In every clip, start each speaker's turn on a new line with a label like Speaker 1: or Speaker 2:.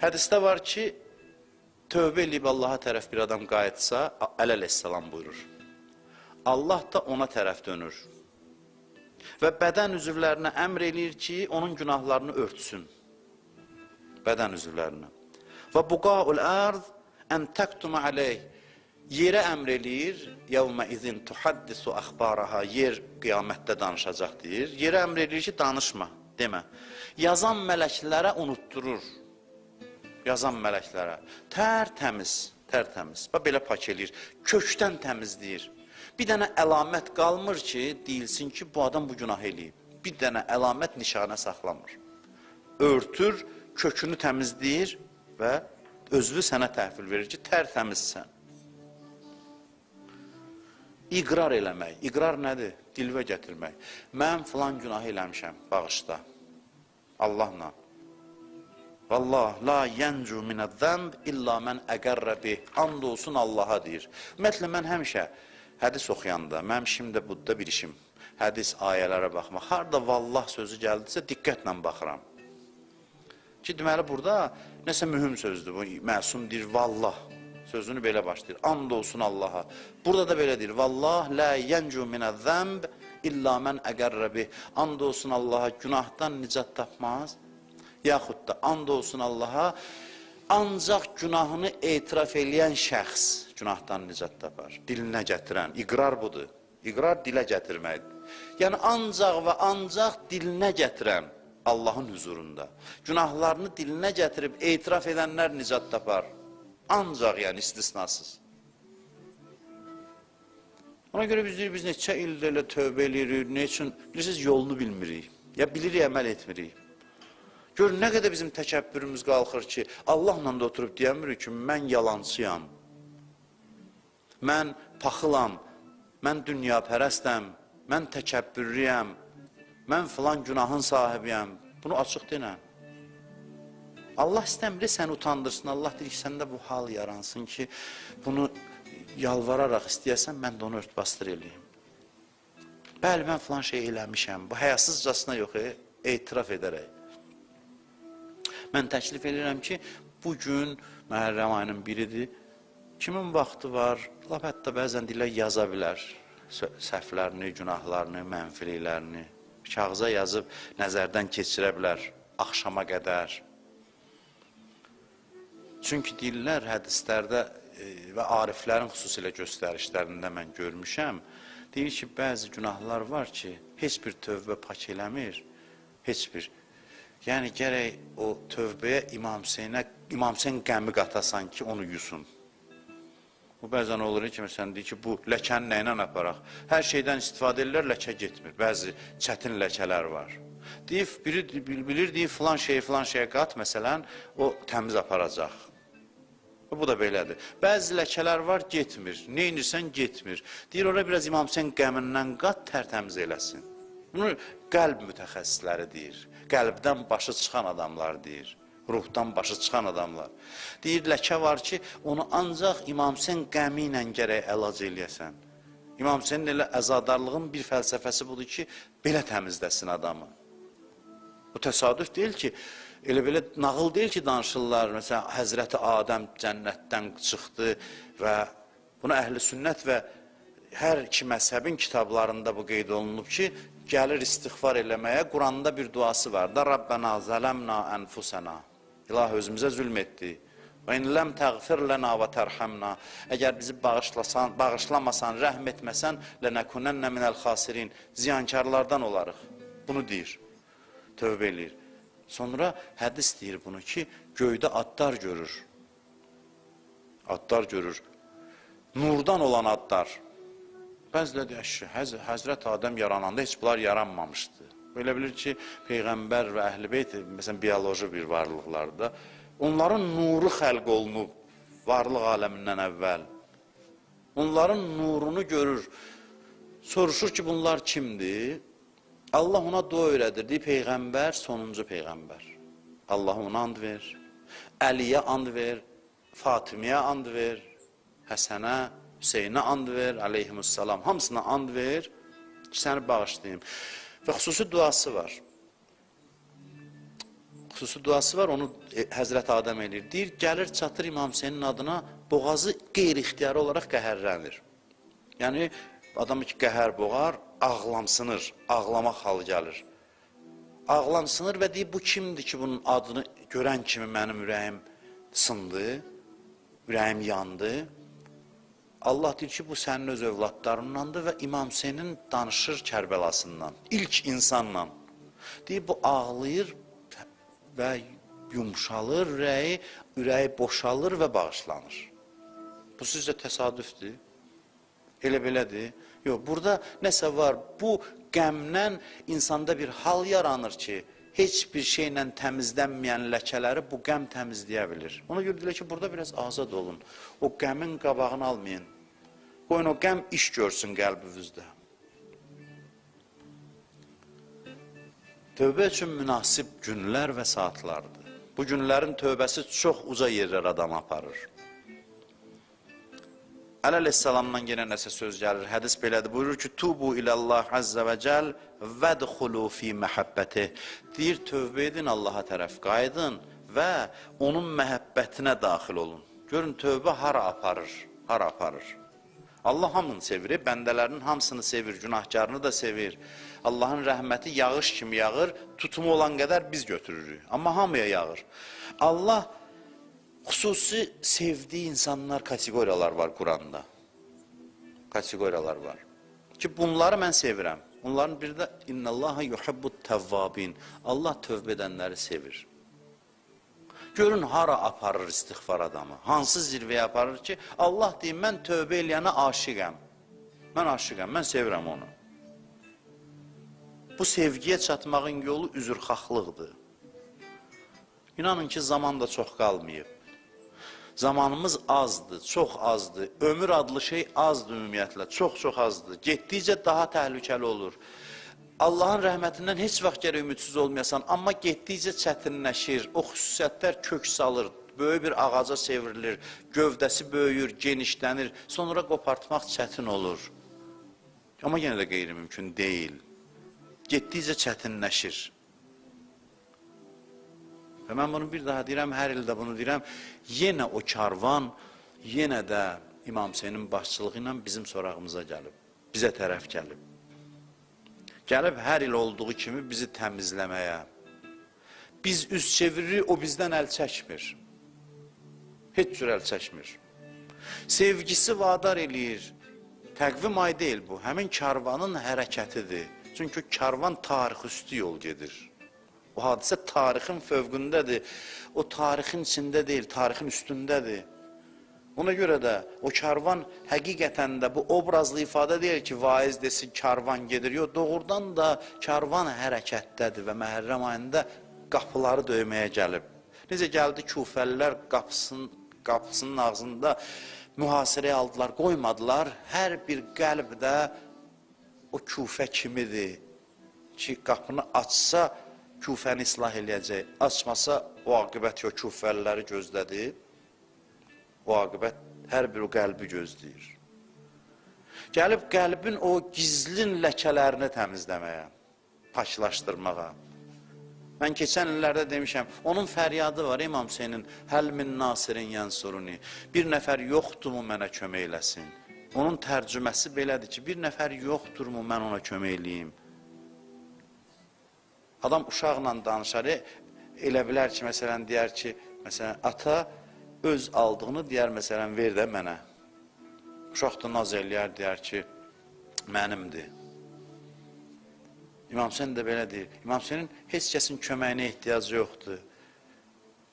Speaker 1: Hədisdə var ki, tövbə eləyib Allaha tərəf bir adam qayıtsa, əleyhissalam buyurur. Allah da ona tərəf dönür və bədən üzvlərinə əmr eləyir ki, onun günahlarını örtsün. Bədən üzvlərinə. Və buqaul ərd ən təktuma aleyh. Yerə əmr eləyir, yevmə izin tuhaddisu əxbaraha, yer qiyamətdə danışacaq deyir. Yerə əmr eləyir ki, danışma, demə. Yazan mələklərə unutturur. Yazan mələklərə. Tərtəmiz, tərtəmiz. Bax, belə pak eləyir. Kökdən təmizləyir. Bir dənə əlamət qalmır ki, deyilsin ki, bu adam bu günah eləyib. Bir dənə əlamət nişanə saxlamır. Örtür, kökünü təmizləyir və özünü sənə təhvil verir ki, tərtəmizsən. İqrar eləmək. İqrar nədir? Dilvə gətirmək. Mən filan günah eləmişəm, bağışda. Allahla. Vallah, la yəncu minəd-zəmb illa mən əqərrə bih. And olsun Allaha deyir. Ümumiyyətlə, mən həmişə hədis oxuyanda, mənim şimdi budda bir işim, hədis, ayələrə baxmaq. Harada vallah sözü gəldisə, diqqətlə baxıram. Ki, deməli, burada nəsə mühüm sözdür. Bu, məsum deyir, vallah. Sözünü belə başlayır. And olsun Allaha. Burada da belə deyir. Vallah la yencu minəz-zəmb illa mən əqərrə bih. And olsun Allaha, günahdan nicat tapmaz. Yaxud da and olsun Allaha, ancaq günahını etiraf eləyən şəxs günahdan nicat tapar. Dilinə gətirən. İqrar budur. İqrar dilə gətirməkdir. Yəni ancaq və ancaq dilinə gətirən Allahın huzurunda. Günahlarını dilinə gətirib etiraf edənlər nicat tapar. Ancaq, yəni istisnasız. Ona görə biz deyirik, biz neçə ildə elə tövbə eləyirik, ne üçün? Bilirsiniz, yolunu bilmirik. Ya bilirik, əməl etmirik. Gör, nə qədər bizim təkəbbürümüz qalxır ki, Allahla da oturub deyəmirik ki, mən yalancıyam, mən paxılam, mən dünyapərəstəm, mən təkəbbürlüyəm, mən filan günahın sahibiyəm. Bunu açıq denən. Allah istəmir, səni utandırsın. Allah deyir ki, səndə bu hal yaransın ki, bunu yalvararaq istəyəsən, mən də onu örtbastır eləyim. Bəli, mən filan şey eləmişəm. Bu həyasızcasına yox, etiraf edərək. Mən təklif edirəm ki, bugün Məhərrəm ayının biridir. Kimin vaxtı var? Lap hətta bəzən dilə yaza bilər. Səhvlərini, günahlarını, mənfiliklərini. Kağıza yazıb nəzərdən keçirə bilər. Axşama qədər. Çünki deyirlər hədislərdə və ariflərin xüsusilə göstərişlərində mən görmüşəm, deyir ki, bəzi günahlar var ki, heç bir tövbə pak eləmir, heç bir. Yəni, gərək o tövbəyə İmam Hüseyn qəmi qatasan ki, onu yusun. Bu, bəzən olur ki, məsələn, deyir ki, bu ləkəni nə ilə aparaq? Hər şeydən istifadə edirlər, ləkə getmir. Bəzi çətin ləkələr var. Deyir, biri bilir, deyir, filan şeyə qat, məsələn, o təmiz aparacaq. Bu da belədir. Bəzi ləkələr var, getmir. Ne inirsən, getmir. Deyir, oraya biraz İmam Hüseyn qəmindən qat, tərtəmiz eləsin. Bunu qəlb mütəxəssisləri deyir. Qəlbdən başı çıxan adamlar deyir. Ruhdan başı çıxan adamlar. Deyir, ləkə var ki, onu ancaq İmam Hüseyn qəmi ilə gərək əlac eləyəsən. İmam Hüseynin elə əzadarlığın bir fəlsəfəsi budur ki, belə təmizləsin adamı. Bu təsadüf deyil ki, elə belə nağıl deyil ki, danışırlar, məsələn, Həzrəti Adəm cənnətdən çıxdı və bunu əhl-i sünnət və hər iki məzhəbin kitablarında bu qeyd olunub ki, gəlir istiğfar eləməyə, Quranda bir duası var da, Rabbənə zələmnə ənfusənə, İlah özümüzə zülm etdi. Və in ləm təğfir lənə və tərhəmnə, əgər bizi bağışlamasan, rəhm etməsən, lənəkunənnə minəl xasirin, ziyankarlardan olarıq. Bunu deyir, tövbə eləyir. Sonra hədis deyir bunu ki, göydə adlar görür. Adlar görür. Nurdan olan adlar. Bəzilə deyək ki, Həzrət Adəm yarananda heç bunlar yaranmamışdı. Belə bilir ki, Peyğəmbər və Əhl-i Beyt, məsələn, biyoloji bir varlıqlarda, onların nuru xəlq olunub, varlıq aləmindən əvvəl. Onların nurunu görür. Soruşur ki, bunlar kimdir? Allah ona dua öyrədir. Deyir, Peyğəmbər, sonuncu Peyğəmbər. Allah ona and ver. Əliyə and ver. Fatimiyə and ver. Həsənə, Hüseynə and ver. Aleyhimussalam. Hamısına and ver ki, səni bağışlayayım. Və xüsusi duası var. xüsusi duası var, onu Həzrət Adəm eləyir. Deyir, gəlir, çatır İmam Hüseynin adına, boğazı qeyri-ixtiyari olaraq qəhərlənir. Yəni, adamı ki, qəhər boğar, ağlamsınır, ağlamaq halı gəlir. Ağlamsınır və deyir, bu kimdir ki, bunun adını görən kimi mənim ürəyim sındı, ürəyim yandı. Allah deyir ki, bu sənin öz övladlarındandır və İmam Hüseynin danışır Kərbəlasından, ilk insanla. Deyir, bu ağlayır və yumşalır, ürəyi boşalır və bağışlanır. Bu sizcə təsadüfdür? Elə belədir. Yox, burada nəsə var. Bu qəmdən insanda bir hal yaranır ki, heç bir şeylə təmizlənməyən ləkələri bu qəm təmizləyə bilir. Ona görə deyilər ki, burada biraz azad olun. O qəmin qabağını almayın. Qoyun o qəm iş görsün qəlbinizdə. Tövbə üçün münasib günlər və saatlardır. Bu günlərin tövbəsi çox uca yerlər adamı aparır. Əli əleyhissalamdan yenə nəsə söz gəlir. Hədis belədir. Buyurur ki, tubu ilallah əzzə və cəl vədxulu fi məhəbbəti. Deyir, tövbə edin Allaha tərəf, qayıdın və onun məhəbbətinə daxil olun. Görün, tövbə hara aparır, hara aparır. Allah hamını sevir, bəndələrin hamısını sevir, günahkarını da sevir. Allahın rəhməti yağış kimi yağır, tutumu olan qədər biz götürürük. Amma hamıya yağır. Allah xüsusi sevdiyi insanlar, kateqoriyalar var Quranda. Kateqoriyalar var. Ki bunları mən sevirəm. Onların biri də İnnallaha yuhibbut tevvabin. Allah tövbə edənləri sevir. Görün hara aparır istiğfar adamı. Hansı zirvəyə aparır ki, Allah deyir, mən tövbə eləyənə aşiqəm. Mən aşiqəm, mən sevirəm onu. Bu sevgiyə çatmağın yolu üzrxaxlıqdır. İnanın ki, zaman da çox qalmayıb. Zamanımız azdır, çox azdır. Ömür adlı şey azdır ümumiyyətlə, çox azdır. Getdikcə daha təhlükəli olur. Allahın rəhmətindən heç vaxt gərək ümidsiz olmayasan, amma getdikcə çətinləşir, o xüsusiyyətlər kök salır, böyük bir ağaca çevrilir, gövdəsi böyüyür, genişlənir, sonra qopartmaq çətin olur. Amma yenə də qeyri-mümkün deyil. Getdikcə çətinləşir. Və mən bunu bir daha deyirəm, hər ildə bunu deyirəm, yenə o karvan, yenə də İmam Hüseynin başçılığı ilə bizim sorağımıza gəlib, bizə tərəf gəlib. Gəlib hər il olduğu kimi bizi təmizləməyə. Biz üz çeviririk, o bizdən əl çəkmir. Heç cür əl çəkmir. Sevgisi vadar eləyir. Təqvim ay deyil bu, həmin karvanın hərəkətidir. Çünki karvan tarix üstü yol gedir. O hadisə tarixin fövqündədir. O tarixin içində deyil, tarixin üstündədir. Ona görə də o karvan həqiqətən də bu obrazlı ifadə deyil ki, vaiz desin, karvan gedir. Yox, doğrudan da karvan hərəkətdədir və Məhərrəm ayında qapıları döyməyə gəlib. Necə gəldi Kufəlilər qapısının ağzında mühasirəyə aldılar, qoymadılar. Hər bir qəlbdə o Kufə kimidir ki, qapını açsa Kufəni islah eləyəcək, açmasa o aqibət o Kufəliləri gözlədi. O aqibət hər bir o qəlbi gözləyir. Gəlib qəlbin o gizlin ləkələrini təmizləməyə, paçlaşdırmağa. Mən keçən illərdə demişəm, onun fəryadı var İmam Hüseynin, həl min nasirin yansuruni. Bir nəfər yoxdurmu mənə kömək eləsin? Onun tərcüməsi belədir ki, bir nəfər yoxdurmu mən ona kömək eləyim? Adam uşaqla danışar, elə bilər ki, məsələn, deyər ki, məsələn, ata öz aldığını deyər, məsələn, ver də mənə. Uşaq da naz eləyər, deyər ki, mənimdir. İmam Hüseyin də belə deyir. İmam Hüseynin heç kəsin köməyinə ehtiyacı yoxdur.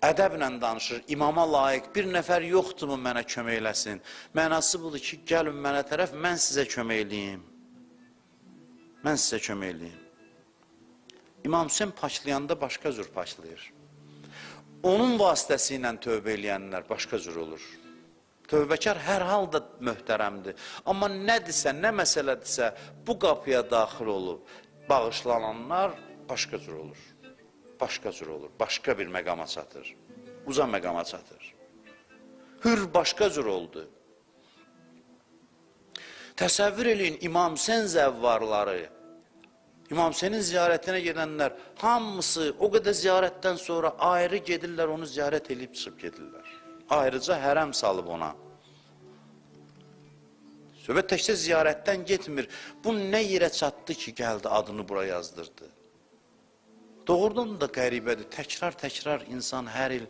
Speaker 1: Ədəblə danışır, imama layiq bir nəfər yoxdurmu mənə kömək eləsin? Mənası budur ki, gəlin mənə tərəf, mən sizə kömək eləyim. Mən sizə kömək eləyim. İmam Hüseyin paçlayanda başqa cür paçlayır. Onun vasitəsi ilə tövbə eləyənlər başqa cür olur. Tövbəkar hər halda möhtərəmdir. Amma nədirsə, nə məsələdirsə, bu qapıya daxil olub, bağışlananlar başqa cür olur. Başqa cür olur, başqa bir məqama çatır. Uca məqama çatır. Hür başqa cür oldu. Təsəvvür eləyin, İmam Hüseyin zəvvarları İmam Hüseynin ziyarətinə gedənlər hamısı o qədər ziyarətdən sonra ayrı gedirlər, onu ziyarət edib çıxıb gedirlər. Ayrıca hərəm salıb ona. Söhbət təkcə ziyarətdən getmir. Bu nə yerə çatdı ki, gəldi adını bura yazdırdı. Doğrudan da qəribədir. Təkrar insan hər il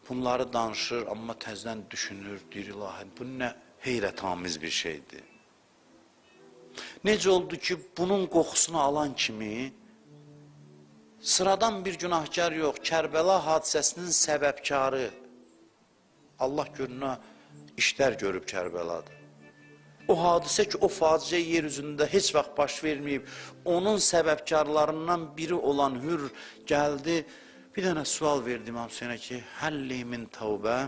Speaker 1: bunları danışır, amma təzdən düşünür, deyir ilahi, bu nə heyrətamiz bir şeydir. Necə oldu ki, bunun qoxusunu alan kimi sıradan bir günahkar yox, Kərbəla hadisəsinin səbəbkarı, Allah görünə işlər görüb Kərbəlada. O hadisə ki, o faciə yer üzündə heç vaxt baş verməyib, onun səbəbkarlarından biri olan Hür gəldi, bir dənə sual verdi İmam Hüseynə ki, həlli min tövbə,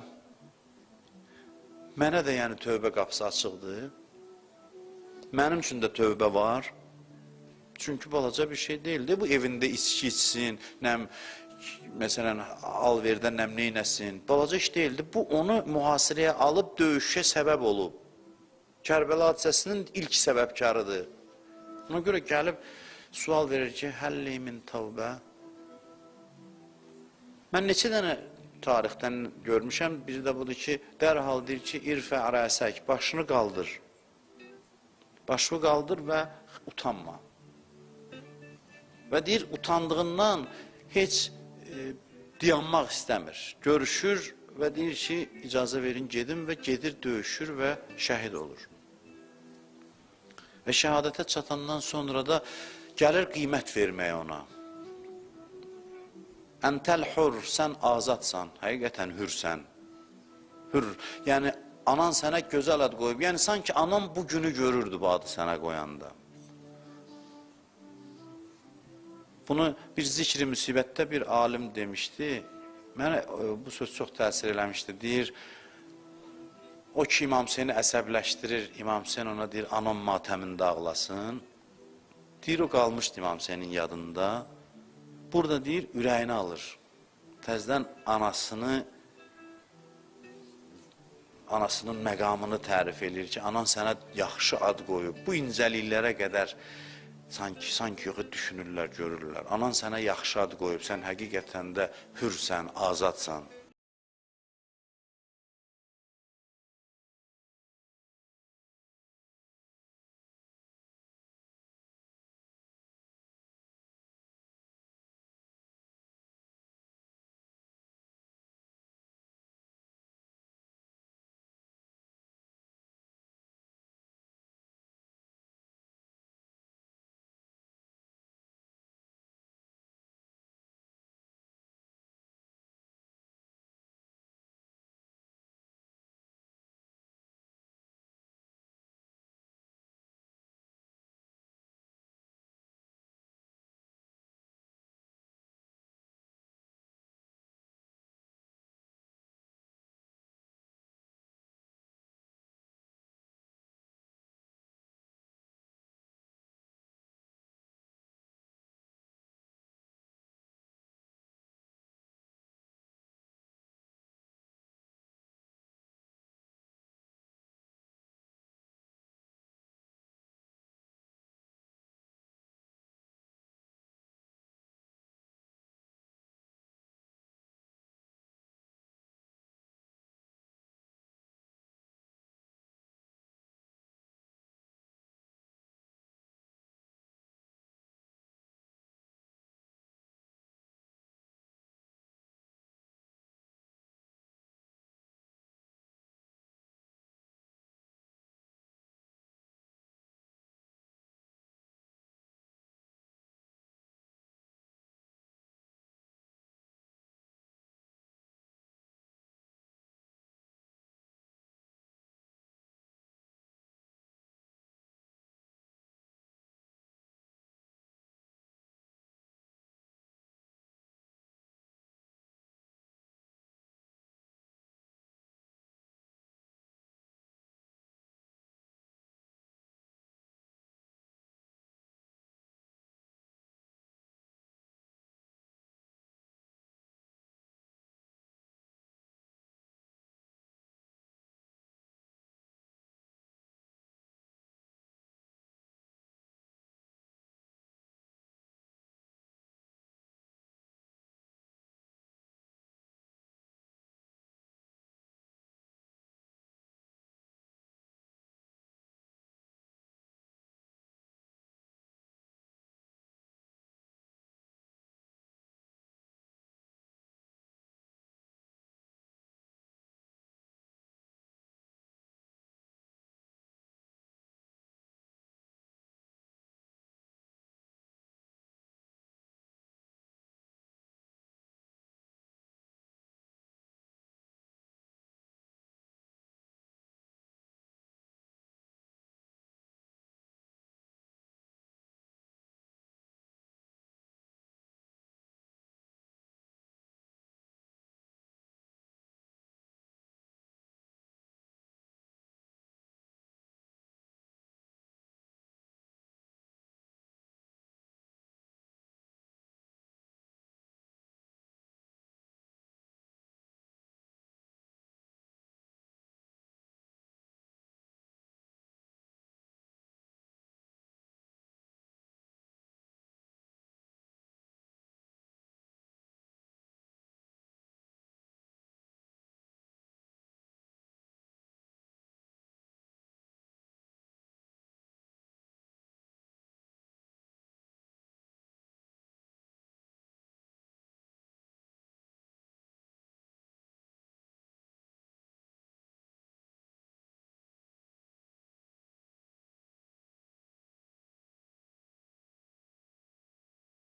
Speaker 1: mənə də yəni tövbə qapısı açıqdır, mənim üçün də tövbə var, çünki balaca bir şey deyildi, bu evində içki içsin, məsələn, alverdən nəm neynəsin, balaca iş deyildi, bu onu mühasirəyə alıb döyüşə səbəb olub. Kərbəla hadisəsinin ilk səbəbkarıdır. Ona görə gəlib sual verir ki, həlli min tövbə. Mən neçə dənə tarixdən görmüşəm, biri də budur ki, dərhal deyir ki, irfə rəsək, başını qaldır. Başını qaldır və utanma. Və deyir, utandığından heç dayanmaq istəmir. Görüşür və deyir ki, icazə verin gedim və gedir, döyüşür və şəhid olur. Və şəhadətə çatandan sonra da gəlir qiymət verməyə ona. Əntəl hur, sən azadsan, həqiqətən hürsən. Hür, yəni anan sənə gözəl ad qoyub, yəni sanki anan bu günü görürdü bu adı sənə qoyanda. Bunu bir zikri müsibətdə bir alim demişdi, mənə bu söz çox təsir eləmişdi, deyir, o ki İmam Hüseyni əsəbləşdirir, İmam Hüseyin ona deyir, anam matəmində ağlasın, deyir, o qalmışdı İmam Hüseynin yadında, burada deyir, ürəyini alır, təzdən anasının məqamını tərif edir ki, anan sənə yaxşı ad qoyub, bu incəliklərə qədər sanki yox, düşünürlər, görürlər, anan sənə yaxşı ad qoyub, sən həqiqətən də hürsən, azadsan.